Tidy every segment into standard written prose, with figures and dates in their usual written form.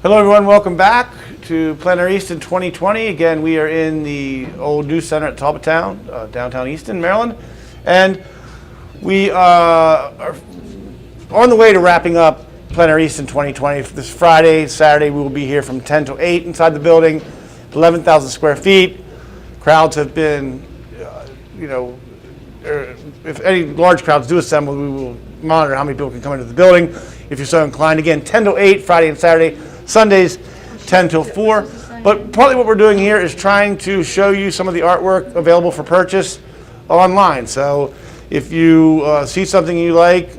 Hello everyone, welcome back to Plein Air Easton 2020. Again, we are in the old news center at Talbot Town, downtown Easton, Maryland. And we are on the way to wrapping up Plein Air Easton 2020. This Friday, Saturday, we will be here from 10 to 8 inside the building, 11,000 square feet. Crowds have been, if any large crowds do assemble, we will monitor how many people can come into the building if you're so inclined. Again, 10 to 8, Friday and Saturday. Sundays, 10 till 4. But partly what we're doing here is trying to show you some of the artwork available for purchase online. So if you see something you like,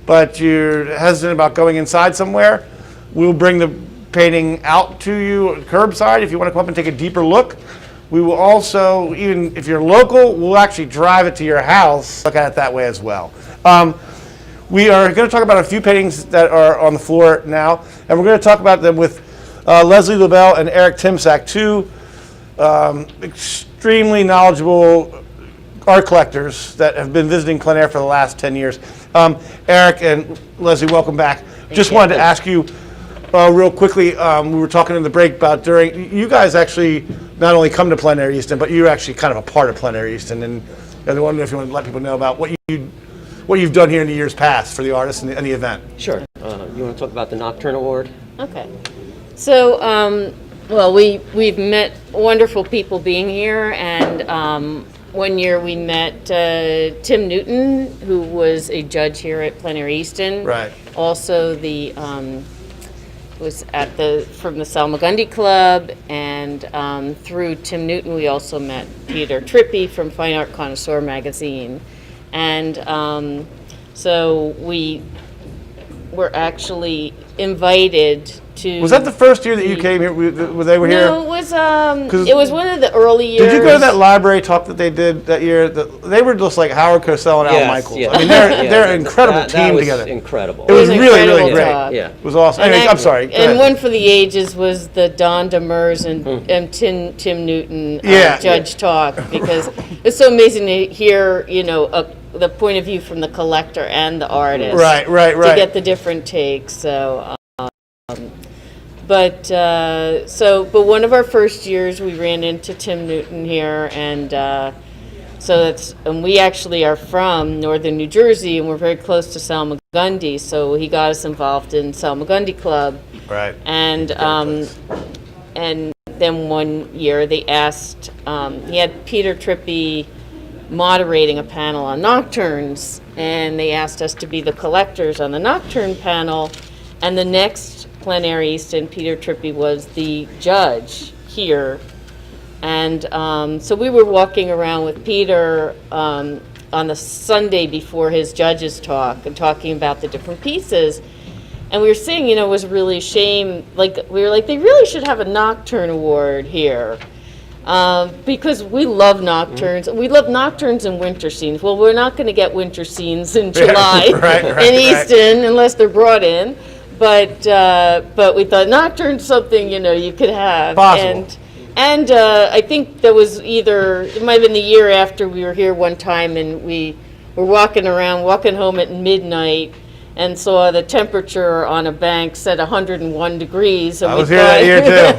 but you're hesitant about going inside somewhere, we'll bring the painting out to you curbside if you want to come up and take a deeper look. We will also, even if you're local, we'll actually drive it to your house, look at it that way as well. We are going to talk about a few paintings that are on the floor now, and we're going to talk about them with Leslie LaBelle and Eric Timsack, two extremely knowledgeable art collectors that have been visiting Plein Air for the last 10 years. Eric and Leslie, welcome back. Just wanted to ask you real quickly, we were talking in the break about you guys actually not only come to Plein Air Easton, but you're actually kind of a part of Plein Air Easton, and I wonder if you want to let people know about what you've done here in the years past for the artists and the event. Sure. You want to talk about the Nocturne Award? Okay. So, well, we've met wonderful people being here, and one year we met Tim Newton, who was a judge here at Plein Air Easton. Right. Also, was from the Salmagundi Club, and through Tim Newton, we also met Peter Trippi from Fine Art Connoisseur magazine. And so we were actually invited to. Was that the first year that you came here? They were here? No, it was one of the early years. Did you go to that library talk that they did that year? They were just like Howard Cosell and Al Michaels. Yes. I mean, they're an incredible team together. Incredible. It was really, really great. Talk. Yeah. It was awesome. Anyway, I'm sorry. And one for the ages was the Don Demers and Tim Newton judge talk, because it's so amazing to hear, the point of view from the collector and the artist. Right. To get the different takes. So, but one of our first years we ran into Tim Newton here, and and we actually are from northern New Jersey, and we're very close to Salmagundi, so he got us involved in Salmagundi Club. Right. And and then one year they asked, he had Peter Trippi moderating a panel on nocturnes, and they asked us to be the collectors on the nocturne panel, and the next Plein Air Easton, Peter Trippi was the judge here. And so we were walking around with Peter on the Sunday before his judge's talk and talking about the different pieces. And we were saying, it was really a shame, we were like, they really should have a Nocturne Award here. Because we love nocturnes. We love nocturnes and winter scenes. Well, we're not going to get winter scenes in July in Easton unless they're brought in. But we thought nocturne's something, you could have. Possible. And I think there was it might have been the year after we were here one time, and we were walking home at midnight, and saw the temperature on a bank said 101 degrees. And I was here that year too.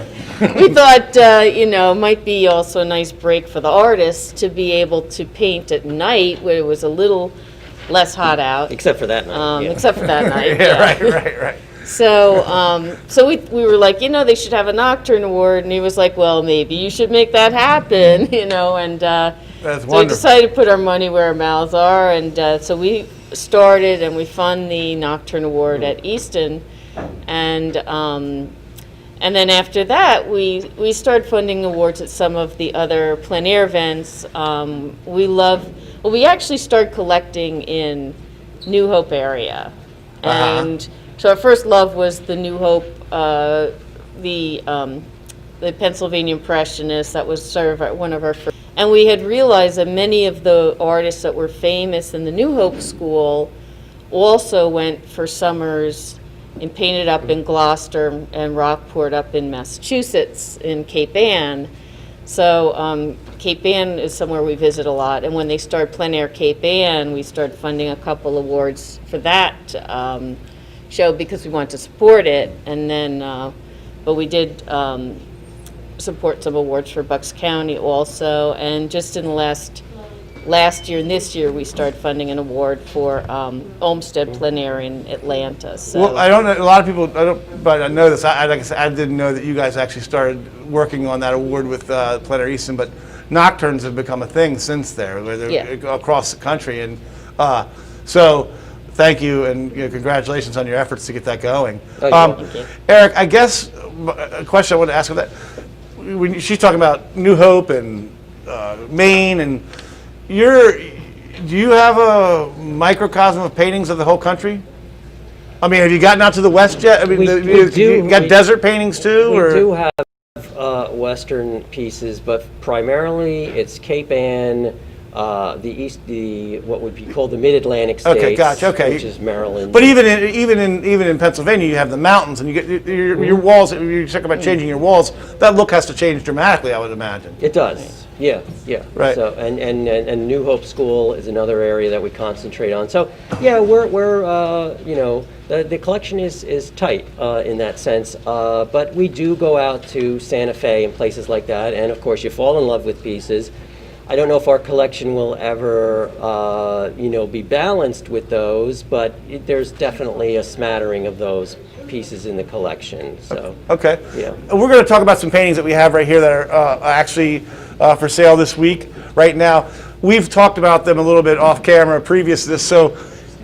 We thought, it might be also a nice break for the artists to be able to paint at night where it was a little less hot out. Except for that night. Except for that night. Right. So we were like, they should have a Nocturne Award, and he was like, well, maybe you should make that happen, and That's so wonderful. we decided to put our money where our mouths are, and so we started and we funded the Nocturne Award at Easton, and then after that, we started funding awards at some of the other plein air events. We actually started collecting in New Hope area. And so our first love was the New Hope, the Pennsylvania Impressionists. That was sort of one of our first. And we had realized that many of the artists that were famous in the New Hope School also went for summers and painted up in Gloucester and Rockport up in Massachusetts in Cape Ann. So Cape Ann is somewhere we visit a lot, and when they started Plein Air Cape Ann, we started funding a couple awards for that show because we wanted to support it. And then but we did support some awards for Bucks County also, and just in the last year and this year, we started funding an award for Olmsted Plein Air in Atlanta. So. Well, I don't know, a lot of people, but I know this, like I said, I didn't know that you guys actually started working on that award with Plein Air Easton, but nocturnes have become a thing since there, where they're across the country, and so thank you, and congratulations on your efforts to get that going. Thank you. Eric, I guess a question I want to ask about that, when she's talking about New Hope and Maine, and do you have a microcosm of paintings of the whole country? I mean, have you gotten out to the west yet? I mean, We you got desert paintings too? We do have Western pieces, but primarily it's Cape Ann, what would be called the Mid-Atlantic states, Okay, gotcha. Okay, which is Maryland. But even in Pennsylvania, you have the mountains, and you get your walls. You talk about changing your walls. That look has to change dramatically, I would imagine. It does. Yeah. Right. So and New Hope School is another area that we concentrate on. So yeah, we're the collection is tight in that sense. But we do go out to Santa Fe and places like that, and of course you fall in love with pieces. I don't know if our collection will ever, be balanced with those, but there's definitely a smattering of those pieces in the collection. So Okay. yeah. We're going to talk about some paintings that we have right here that are actually for sale this week. Right now, we've talked about them a little bit off camera previous to this. So,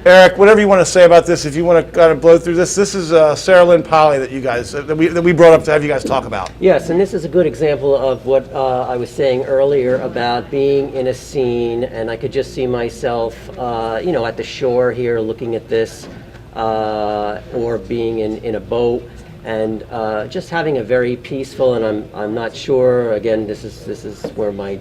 Eric, whatever you want to say about this, if you want to kind of blow through this, this is Sarah Lynn Polly that you guys that we brought up to have you guys talk about. Yes, and this is a good example of what I was saying earlier about being in a scene, and I could just see myself, at the shore here looking at this, or being in a boat, and just having a very peaceful. And I'm not sure. Again, this is where my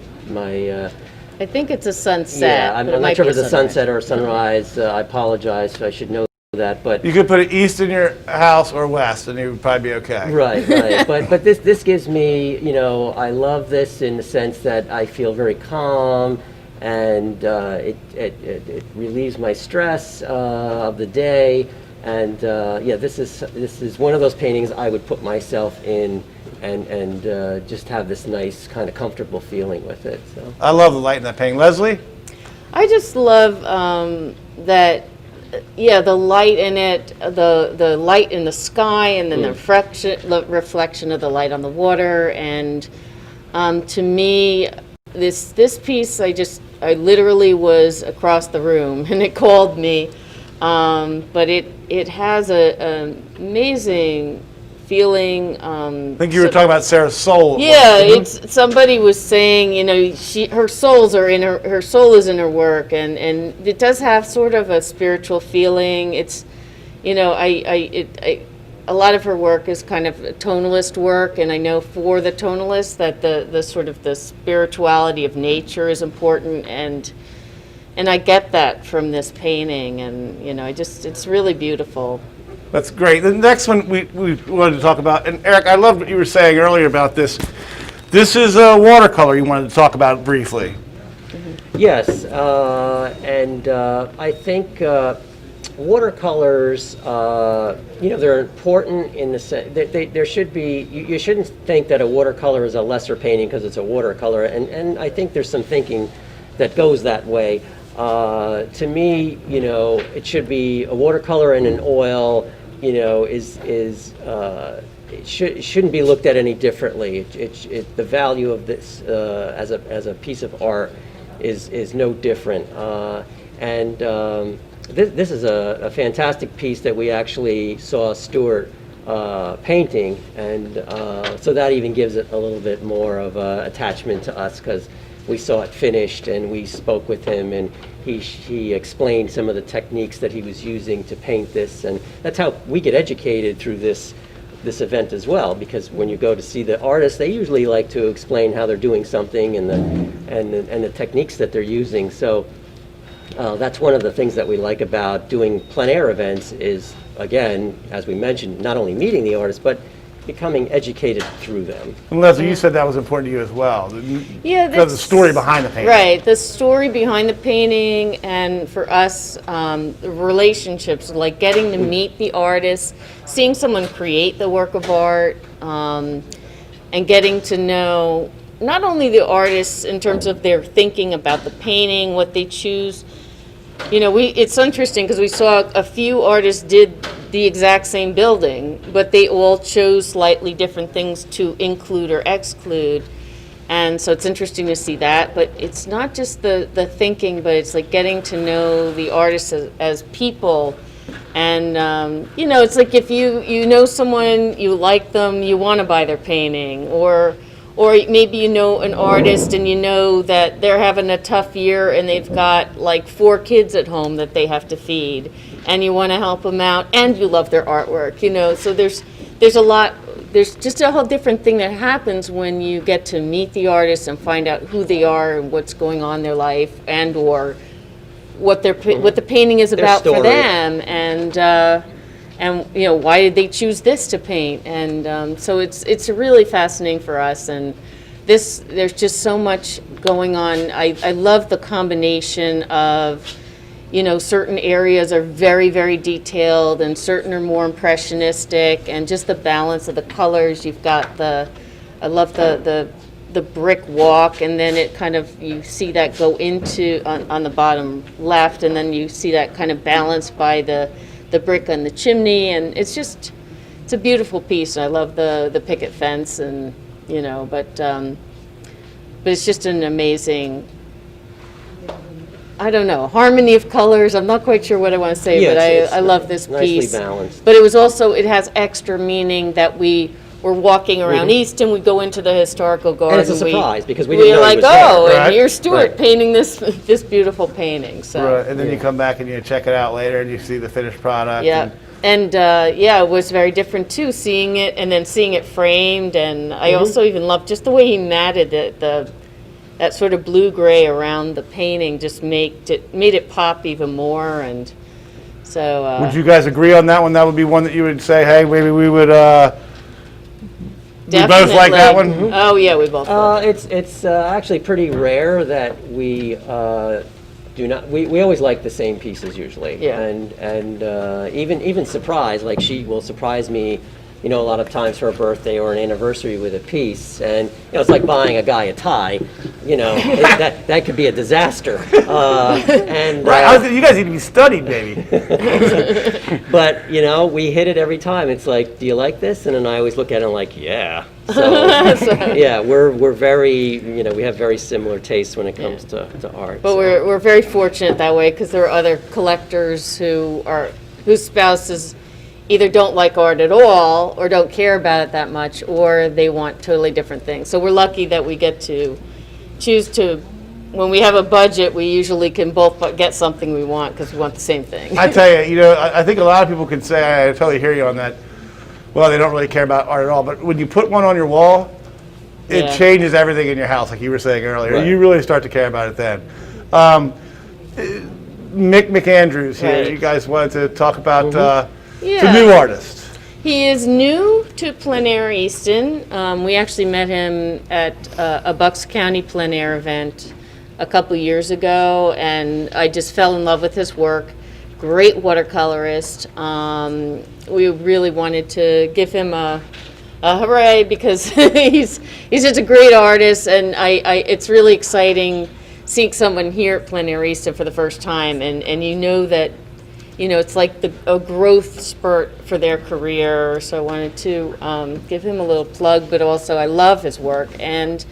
I think it's a sunset. yeah, I'm but it not might sure be if it's a sunrise. sunset or a sunrise. I apologize. I should know that, but. You could put it east in your house or west, and it would probably be okay. Right. But this gives me, I love this in the sense that I feel very calm, and it relieves my stress of the day, and this is one of those paintings I would put myself in, and just have this nice kind of comfortable feeling with it. So. I love the light in that painting. Leslie? I just love that. Yeah, the light in it, the light in the sky, and then the reflection of the light on the water. And to me, this piece, I literally was across the room, and it called me. But it has an amazing feeling. I think you were talking about Sarah's soul. Yeah, it's somebody was saying, her soul is in her work, and it does have sort of a spiritual feeling. It's, a lot of her work is kind of tonalist work, and I know for the tonalist that the sort of the spirituality of nature is important, and I get that from this painting, and it's really beautiful. That's great. The next one we wanted to talk about, and Eric, I loved what you were saying earlier about this. This is a watercolor you wanted to talk about briefly. Yes, and I think watercolors, they're important in the sense there should be. You shouldn't think that a watercolor is a lesser painting because it's a watercolor, and I think there's some thinking that goes that way. To me, it should be a watercolor and an oil. It shouldn't be looked at any differently. The value of this as a piece of art is no different. This is a fantastic piece that we actually saw Stuart painting, and so that even gives it a little bit more of attachment to us because we saw it finished and we spoke with him, and he explained some of the techniques that he was using to paint this, and that's how we get educated through this event as well, because when you go to see the artists, they usually like to explain how they're doing something and the techniques that they're using. So that's one of the things that we like about doing plein air events is, again, as we mentioned, not only meeting the artists, but becoming educated through them. And Leslie, you said that was important to you as well. Yeah, because the story behind the painting. Right, the story behind the painting, and for us, the relationships, like getting to meet the artist, seeing someone create the work of art, and getting to know not only the artists in terms of their thinking about the painting, what they choose. You know, it's interesting because we saw a few artists did the exact same building, but they all chose slightly different things to include or exclude. And so it's interesting to see that, but it's not just the thinking, but it's like getting to know the artists as people. And, you know, it's like if you know someone, you like them, you want to buy their painting, or maybe you know an artist and you know that they're having a tough year and they've got like 4 kids at home that they have to feed, and you want to help them out, and you love their artwork, you know. So there's just a whole different thing that happens when you get to meet the artist and find out who they are and what's going on in their life, and or what the painting is about for them, and you know, why did they choose this to paint? And so it's really fascinating for us, and there's just so much going on. I love the combination of, you know, certain areas are very, very detailed and certain are more impressionistic, and just the balance of the colors. You've got I love the brick walk, and then it kind of, you see that go into on the bottom left, and then you see that kind of balanced by the brick on the chimney, and it's a beautiful piece. And I love the picket fence, and you know, but it's just an amazing, I don't know, harmony of colors. I'm not quite sure what I want to say, but I love this piece. Nicely balanced. But it has extra meaning that we're walking around Easton, we go into the historical garden. And it's a surprise because we didn't know he like, was there. oh, Right. and here's Stuart Right. painting this beautiful painting. So Right, and then you come back and you check it out later and you see the finished product. yeah, and it was very different too, seeing it and then seeing it framed. And I also even loved just the way he matted that sort of blue gray around the painting. Just made it pop even more. And so Would you guys agree on that one? That would be one that you would say, hey, maybe we would. We both like that one? Definitely. Oh yeah, we both. Like it. It's actually pretty rare that we do not. We always like the same pieces usually. Yeah. And even surprise, like she will surprise me, you know, a lot of times for a birthday or an anniversary with a piece, and you know, it's like buying a guy a tie. You know, that could be a disaster. Right, you guys need to be studied, maybe. But you know, we hit it every time. It's like, do you like this? And then I always look at it and I'm like, yeah. So yeah, we're very, you know, we have very similar tastes when it comes to art. But so. we're very fortunate that way, because there are other collectors whose spouses either don't like art at all or don't care about it that much, or they want totally different things. So we're lucky that we get to choose to. When we have a budget, we usually can both get something we want because we want the same thing. I tell you, you know, I think a lot of people can say, I totally hear you on that. Well, they don't really care about art at all. But when you put one on your wall, it Yeah. changes everything in your house, like you were saying earlier. Right. You really start to care about it then. Mick McAndrews here. Right. You guys wanted to talk about Yeah. the new artist. He is new to Plein Air Easton. We actually met him at a Bucks County Plein Air event a couple years ago, and I just fell in love with his work. Great watercolorist. We really wanted to give him a hooray, because he's just a great artist, and it's really exciting seeing someone here at Plein Air Easton for the first time, and you know that, you know, it's like a growth spurt for their career. So I wanted to give him a little plug, but also I love his work. And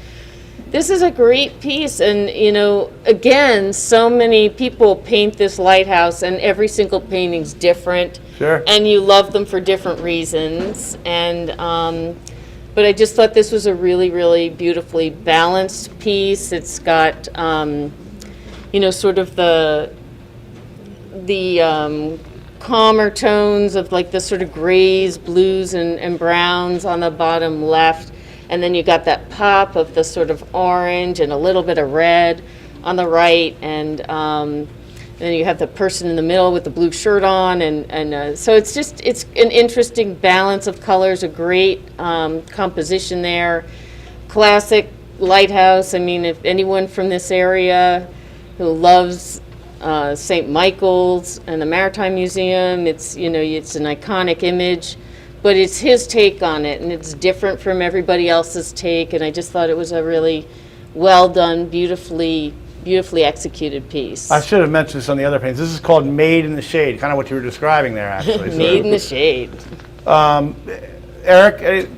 this is a great piece. And, you know, again, so many people paint this lighthouse, and every single painting's different. Sure. And you love them for different reasons. And, but I just thought this was a really, really beautifully balanced piece. It's got, you know, sort of the calmer tones of like the sort of grays, blues, and browns on the bottom left, and then you got that pop of the sort of orange and a little bit of red on the right, and then you have the person in the middle with the blue shirt on, and so it's an interesting balance of colors, a great composition there. Classic lighthouse. I mean, if anyone from this area who loves St. Michael's and the Maritime Museum, it's, you know, it's an iconic image, but it's his take on it, and it's different from everybody else's take, and I just thought it was a really well done, beautifully executed piece. I should have mentioned this on the other paintings. This is called Made in the Shade, kind of what you were describing there, actually. Made in the shade. Eric,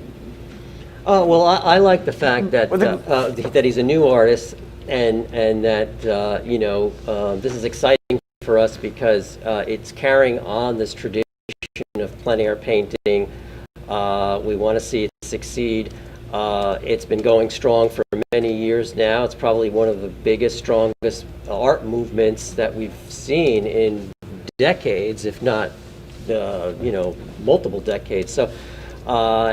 Well, I like the fact that that he's a new artist, and that this is exciting for us because it's carrying on this tradition of plein air painting. We want to see it succeed. It's been going strong for many years now. It's probably one of the biggest, strongest art movements that we've seen in decades, if not, multiple decades. So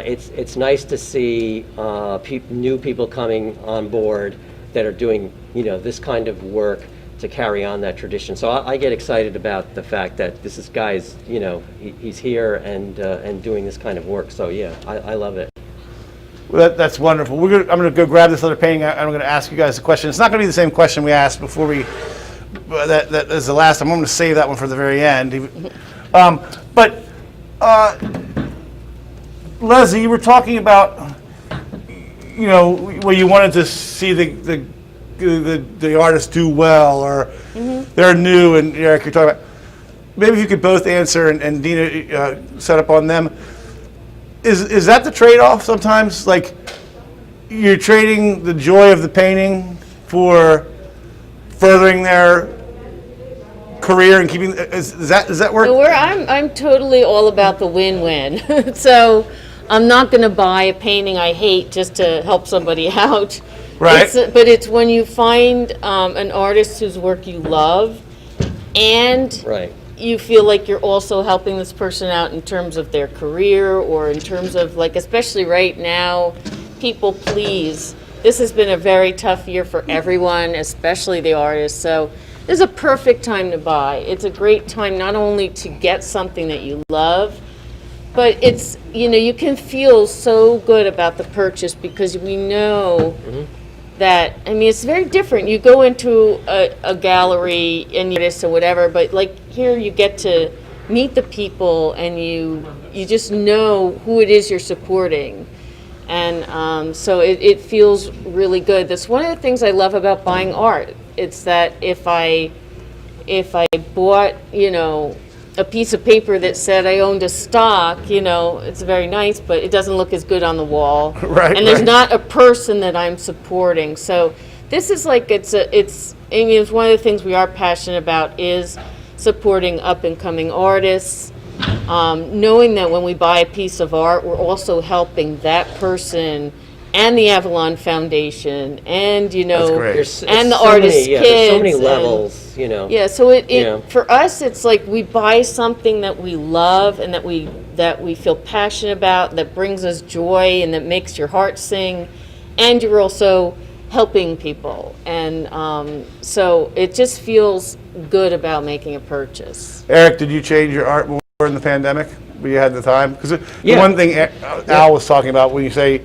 it's nice to see new people coming on board that are doing, this kind of work to carry on that tradition. So I get excited about the fact that this is guys, he's here and doing this kind of work. So yeah, I love it. well, that's wonderful. I'm going to go grab this other painting, and I'm going to ask you guys a question. It's not going to be the same question we asked before that is the last time. I'm going to save that one for the very end. Leslie, you were talking about, where you wanted to see the artists do well, or they're new, and Eric, you're talking about. Maybe if you could both answer, and Dina set up on them. Is that the trade-off sometimes? Like, you're trading the joy of the painting for furthering their career and keeping. Does that work? So I'm totally all about the win-win. So I'm not going to buy a painting I hate just to help somebody out. Right. But it's when you find an artist whose work you love, and Right. you feel like you're also helping this person out in terms of their career, or in terms of, like, especially right now, people please. This has been a very tough year for everyone, especially the artists. So this is a perfect time to buy. It's a great time not only to get something that you love, but it's, you can feel so good about the purchase because we know that, it's very different. You go into a gallery and you or whatever, but like here you get to meet the people and you just know who it is you're supporting. And so it feels really good. That's one of the things I love about buying art. It's that if I bought, a piece of paper that said I owned a stock, it's very nice, but it doesn't look as good on the wall. Right, and there's right. not a person that I'm supporting. So this is like, it's one of the things we are passionate about is supporting up and coming artists. Knowing that when we buy a piece of art, we're also helping that person and the Avalon Foundation, and That's great. and the artists' kids. There's so many and- levels, Yeah, so Yeah. for us, it's like we buy something that we love and that we feel passionate about, that brings us joy and that makes your heart sing, and you're also helping people, and so it just feels good about making a purchase. Eric, did you change your art more in the pandemic when you had the time? Because the Yeah. one thing Al was talking about when you say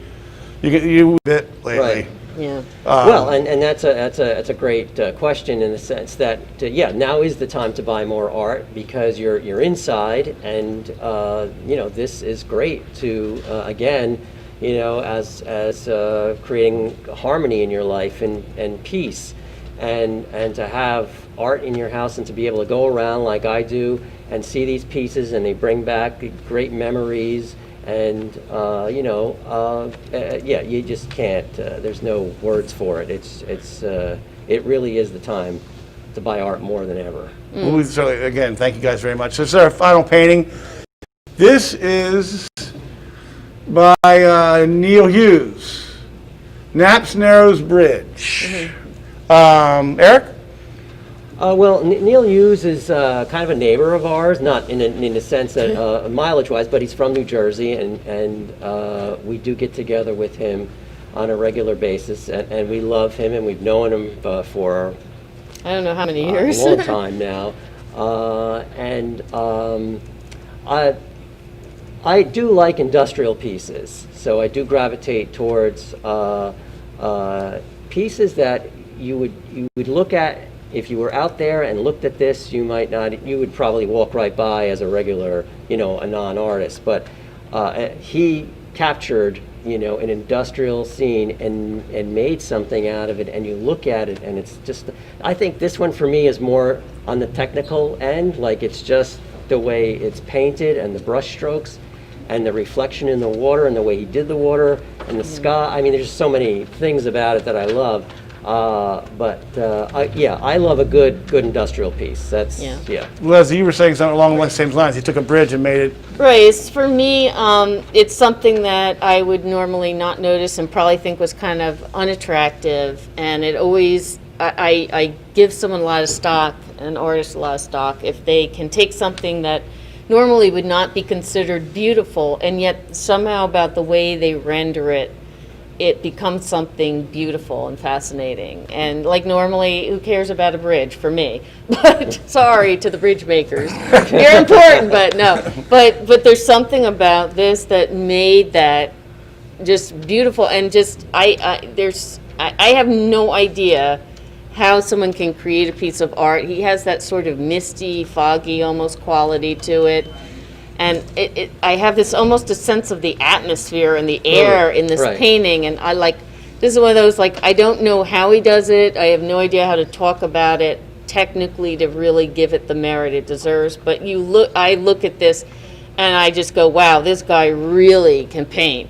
you bit lately. Right. Yeah. Well, and that's a great question in the sense that now is the time to buy more art because you're inside, and this is great to again, as creating harmony in your life and peace, and to have art in your house and to be able to go around like I do and see these pieces, and they bring back great memories. And you just can't. There's no words for it. It really is the time to buy art more than ever. Well, we certainly, again, thank you guys very much. So this is our final painting. This is by Neil Hughes, Knapp's Narrows Bridge. Eric? Well, Neil Hughes is kind of a neighbor of ours, not in the sense that mileage-wise, but he's from New Jersey, and we do get together with him on a regular basis, and we love him, and we've known him for I don't know how many years. a long time now. I do like industrial pieces, so I do gravitate towards pieces that you would look at. If you were out there and looked at this, you would probably walk right by as a regular, a non-artist. But he captured, an industrial scene and made something out of it, and you look at it and it's just, I think this one for me is more on the technical end, like it's just the way it's painted and the brush strokes and the reflection in the water and the way he did the water and the sky. I mean, there's so many things about it that I love. I love a good industrial piece. That's, yeah. Leslie, you were saying something along the same lines. He took a bridge and made it. Right. For me, it's something that I would normally not notice and probably think was kind of unattractive. And it always, I give someone a lot of stock, an artist a lot of stock, if they can take something that normally would not be considered beautiful, and yet somehow about the way they render it, it becomes something beautiful and fascinating. And like normally, who cares about a bridge for me? But sorry to the bridge makers. You're important, but no. But there's something about this that made that just beautiful, and just I have no idea how someone can create a piece of art. He has that sort of misty, foggy almost quality to it. And I have this almost a sense of the atmosphere and the air in this painting, and this is one of those, I don't know how he does it, I have no idea how to talk about it technically to really give it the merit it deserves, but I look at this and I just go, wow, this guy really can paint.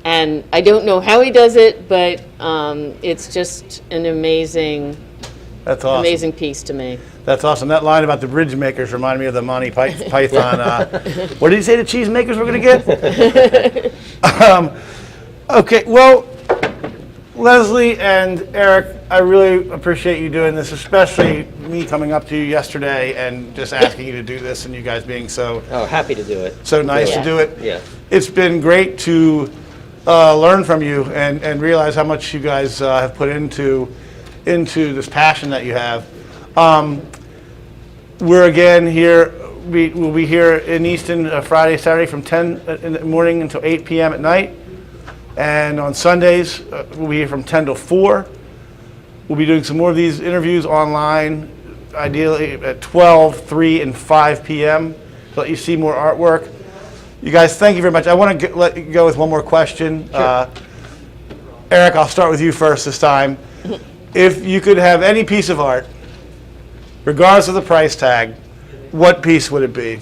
And I don't know how he does it, but it's just an amazing, That's awesome. Amazing piece to me. That's awesome. That line about the bridge makers reminded me of the Monty Python. What did he say the cheese makers were going to get? Okay, well, Leslie and Eric, I really appreciate you doing this, especially me coming up to you yesterday and just asking you to do this, and you guys being so happy to do it. So nice to do it. Yeah. It's been great to learn from you and realize how much you guys have put into this passion that you have. We're again here. We'll be here in Easton Friday, Saturday from 10 in the morning until 8 p.m. at night. And on Sundays, we'll be here from 10 to 4. We'll be doing some more of these interviews online, ideally at 12, 3, and 5 p.m. to let you see more artwork. You guys, thank you very much. I want to let you go with one more question. Sure. Eric, I'll start with you first this time. If you could have any piece of art, regardless of the price tag, what piece would it be?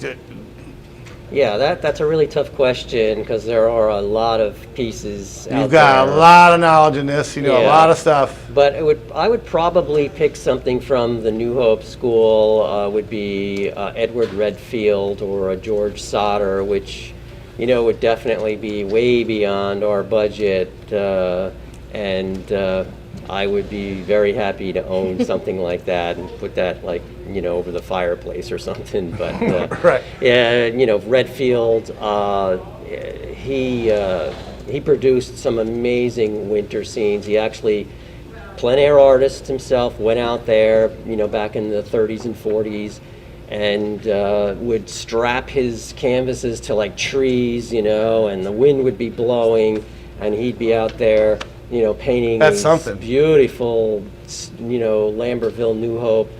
Yeah, that's a really tough question because there are a lot of pieces out there. You've got a lot of knowledge in this, a lot of stuff. But I would probably pick something from the New Hope School, would be Edward Redfield or a George Sauter, which, would definitely be way beyond our budget. And I would be very happy to own something like that and put that over the fireplace or something. But right. Yeah, Redfield, he produced some amazing winter scenes. He actually, plein air artist himself, went out there, back in the 30s and 40s, and would strap his canvases to trees, and the wind would be blowing, and he'd be out there, painting That's these something. beautiful, Lambertville, New Hope,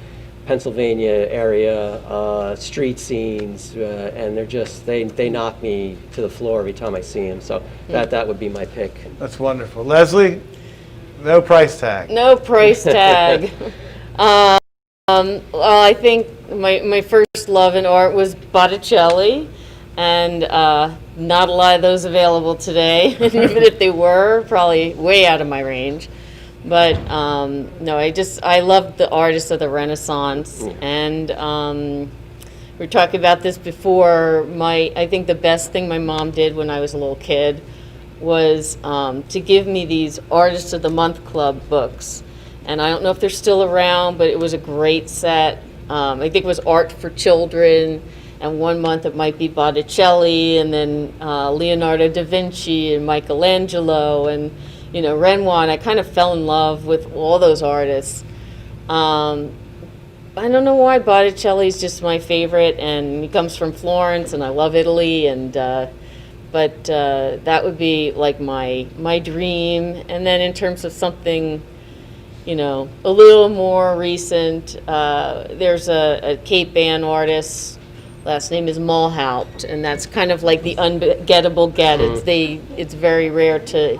Pennsylvania area street scenes, and they're just they knock me to the floor every time I see them. So that would be my pick. That's wonderful. Leslie, no price tag. No price tag. Well, I think my first love in art was Botticelli, and not a lot of those available today. Even if they were, probably way out of my range. But no, I love the artists of the Renaissance, and we were talking about this before. I think the best thing my mom did when I was a little kid was to give me these Artists of the Month Club books, and I don't know if they're still around, but it was a great set. I think it was art for children, and one month it might be Botticelli, and then Leonardo da Vinci and Michelangelo and Renoir. And I kind of fell in love with all those artists. I don't know why Botticelli is just my favorite, and he comes from Florence, and I love Italy, and but that would be like my dream. And then in terms of something, a little more recent, there's a Cape Ann artist, last name is Mulhaupt, and that's kind of like the ungettable get. It's very rare to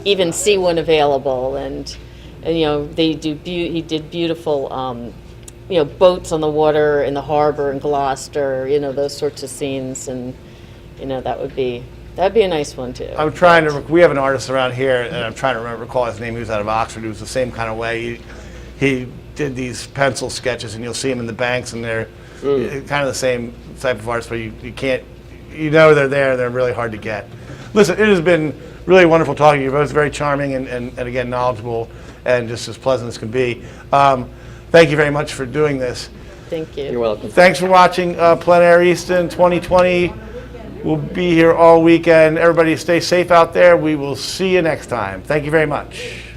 even see one available, and you know, they do. He did beautiful, you know, boats on the water in the harbor in Gloucester. You know, those sorts of scenes, and you know, that'd be a nice one too. I'm trying to. We have an artist around here, and I'm trying to recall his name. He was out of Oxford. He was the same kind of way. He did these pencil sketches, and you'll see them in the banks, and they're kind of the same type of artists, but you can't. You know they're there. They're really hard to get. Listen, it has been really wonderful talking to you. You're both very charming and again knowledgeable and just as pleasant as can be. Thank you very much for doing this. Thank you. You're welcome. Thanks for watching Plein Air Easton 2020. We'll be here all weekend. Everybody stay safe out there. We will see you next time. Thank you very much.